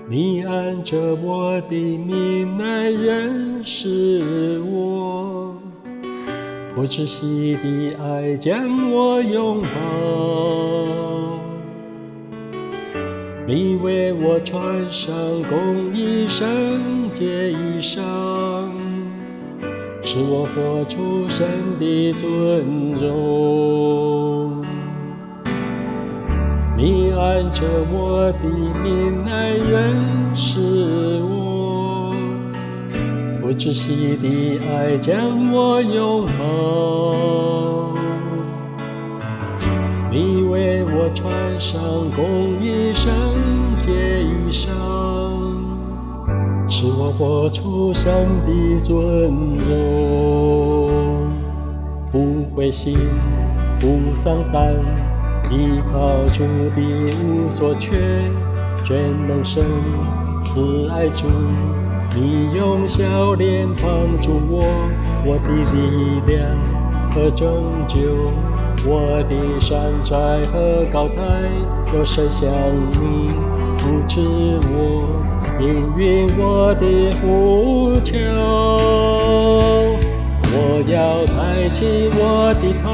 你按着我的命来认识我，不窒息的爱将我拥抱。你为我穿上公义圣洁衣裳，使我活出神的尊荣。你按着我的命来认识我，不窒息的爱将我拥抱。你为我穿上公义圣洁衣裳，使我活出神的尊荣。不灰心，不丧胆，依靠主的无所缺，全能神慈爱主，你用笑脸帮助我的力量和拯救。我的山寨和高台，有谁像你扶持我，应允我的呼求？我要抬起我的头，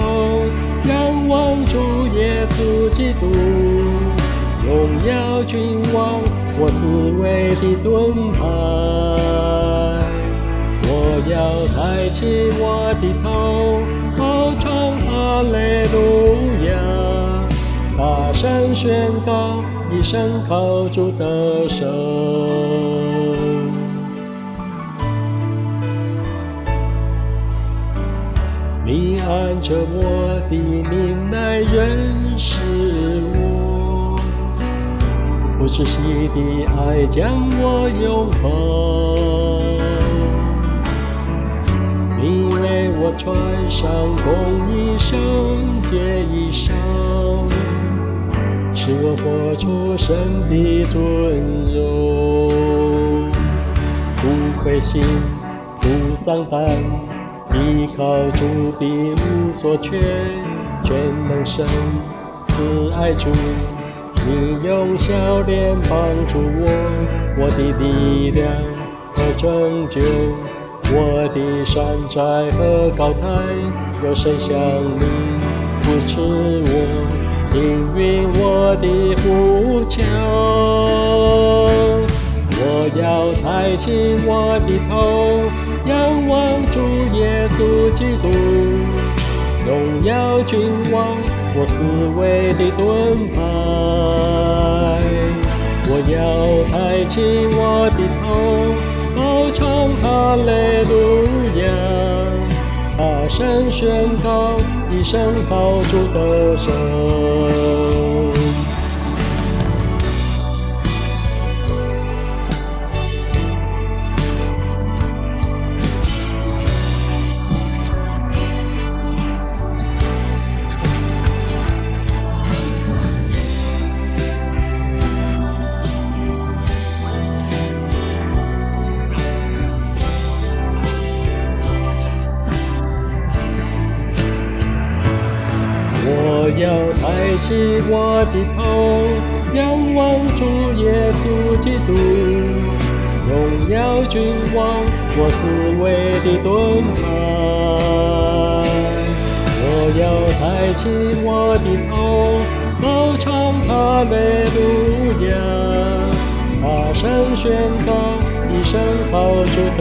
仰望主耶稣基督，荣耀君王，我思维的盾牌。我要抬起我的头，高唱哈利路亚，大声宣告，一生靠主得胜。你按着我的命来认识我，不窒息的爱将我拥抱。你为我穿上公义圣洁衣裳，使我活出神的尊荣。不灰心，不丧胆，依靠主的无所缺，全能神慈爱主，你用笑脸帮助我的力量和拯救。我的山寨和高台，有谁像你扶持我，应允我的呼求？我要抬起我的头，仰望主耶稣基督，荣耀君王，我思维的盾牌。我要抬起我的头，高唱哈利路亚，大声宣告，一生靠主得胜。我要抬起我的头，仰望主耶稣基督，荣耀君王，我思维的盾牌。我要抬起我的头，高唱哈利路亚，大声宣告，一生靠主得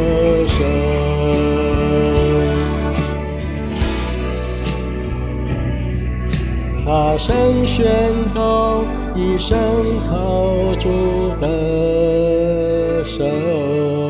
胜。大声宣告，一生靠主得胜。